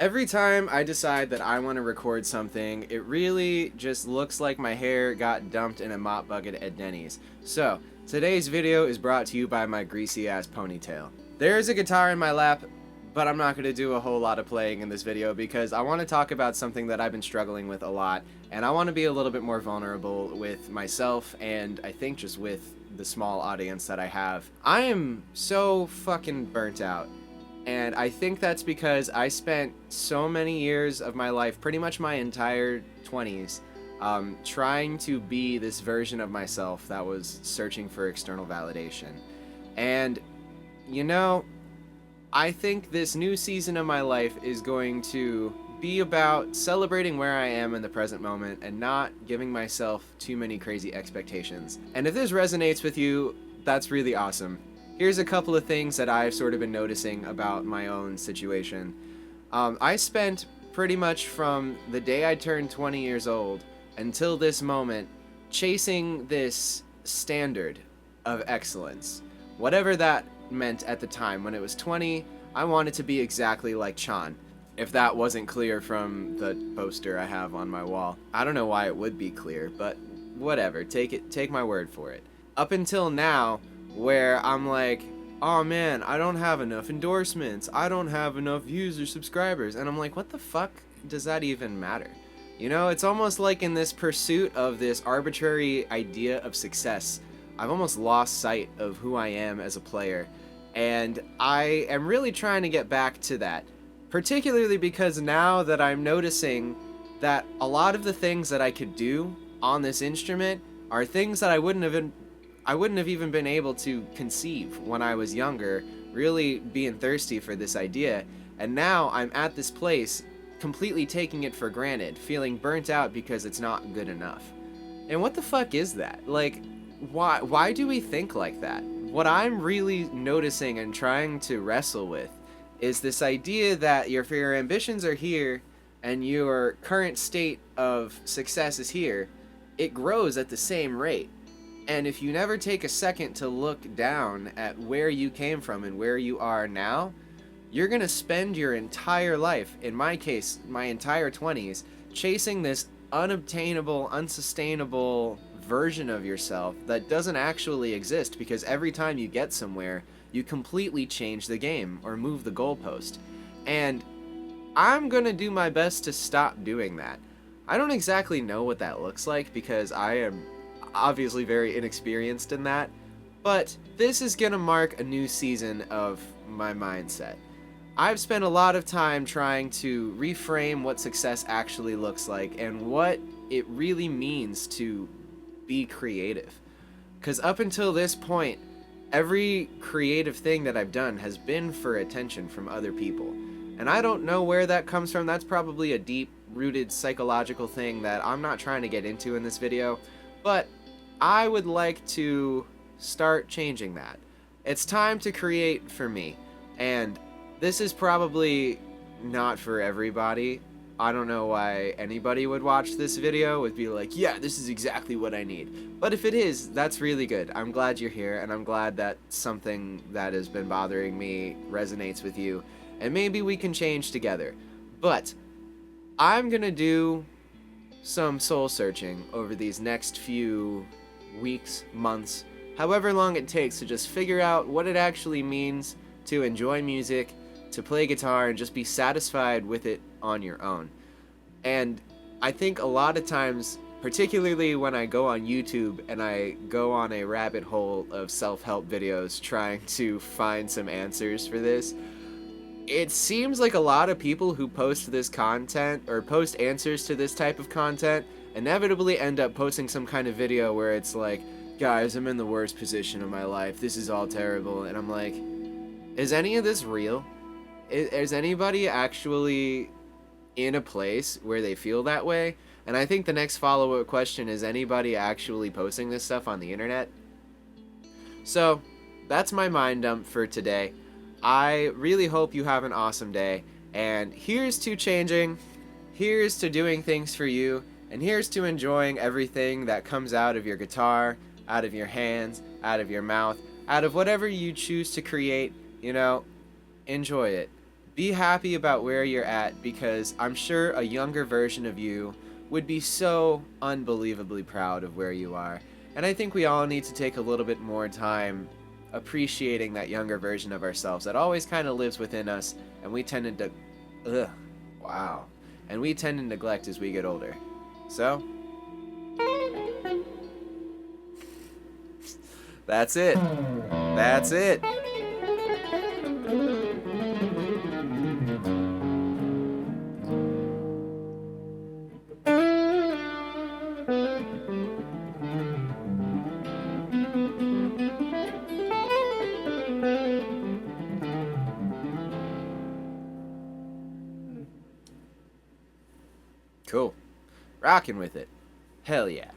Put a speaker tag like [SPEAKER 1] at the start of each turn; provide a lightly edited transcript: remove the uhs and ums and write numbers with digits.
[SPEAKER 1] Every time I decide that I want to record something, it really just looks like my hair got dumped in a mop bucket at Denny's. So, today's video is brought to you by my greasy ass ponytail. There is a guitar in my lap, but I'm not going to do a whole lot of playing in this video because I want to talk about something that I've been struggling with a lot, and I want to be a little bit more vulnerable with myself and I think just with the small audience that I have. I am so fucking burnt out. And I think that's because I spent so many years of my life, pretty much my entire 20s, trying to be this version of myself that was searching for external validation. And, you know, I think this new season of my life is going to be about celebrating where I am in the present moment and not giving myself too many crazy expectations. And if this resonates with you, that's really awesome. Here's a couple of things that I've sort of been noticing about my own situation. I spent pretty much from the day I turned 20 years old until this moment chasing this standard of excellence. Whatever that meant at the time. When it was 20, I wanted to be exactly like Chan. If that wasn't clear from the poster I have on my wall. I don't know why it would be clear, but whatever. Take my word for it. Up until now, where I'm like, oh man, I don't have enough endorsements, I don't have enough views or subscribers, and I'm like, what the fuck does that even matter? You know, it's almost like in this pursuit of this arbitrary idea of success, I've almost lost sight of who I am as a player, and I am really trying to get back to that, particularly because now that I'm noticing that a lot of the things that I could do on this instrument are things that I wouldn't have even been able to conceive when I was younger, really being thirsty for this idea, and now I'm at this place completely taking it for granted, feeling burnt out because it's not good enough. And what the fuck is that? Like, why do we think like that? What I'm really noticing and trying to wrestle with is this idea that if your ambitions are here and your current state of success is here, it grows at the same rate. And if you never take a second to look down at where you came from and where you are now, you're going to spend your entire life, in my case, my entire 20s, chasing this unobtainable, unsustainable version of yourself that doesn't actually exist because every time you get somewhere, you completely change the game or move the goalpost. And I'm going to do my best to stop doing that. I don't exactly know what that looks like because I am obviously very inexperienced in that, but this is gonna mark a new season of my mindset. I've spent a lot of time trying to reframe what success actually looks like and what it really means to be creative. Because up until this point, every creative thing that I've done has been for attention from other people. And I don't know where that comes from. That's probably a deep-rooted psychological thing that I'm not trying to get into in this video, but I would like to start changing that. It's time to create for me, and this is probably not for everybody. I don't know why anybody would watch this video would be like, yeah, this is exactly what I need. But if it is, that's really good. I'm glad you're here, and I'm glad that something that has been bothering me resonates with you, and maybe we can change together. But I'm gonna do some soul searching over these next few weeks, months, however long it takes to just figure out what it actually means to enjoy music, to play guitar, and just be satisfied with it on your own. And I think a lot of times, particularly when I go on YouTube and I go on a rabbit hole of self-help videos trying to find some answers for this, it seems like a lot of people who post this content or post answers to this type of content inevitably end up posting some kind of video where it's like, guys, I'm in the worst position of my life, this is all terrible, and I'm like, is any of this real? Is anybody actually in a place where they feel that way? And I think the next follow-up question is, anybody actually posting this stuff on the internet? So, that's my mind dump for today. I really hope you have an awesome day, and here's to changing, here's to doing things for you, and here's to enjoying everything that comes out of your guitar, out of your hands, out of your mouth, out of whatever you choose to create. You know, enjoy it. Be happy about where you're at, because I'm sure a younger version of you would be so unbelievably proud of where you are. And I think we all need to take a little bit more time appreciating that younger version of ourselves that always kind of lives within us, and we tend to wow. And we tend to neglect as we get older. So, that's it. That's it. Cool. Rocking with it. Hell yeah.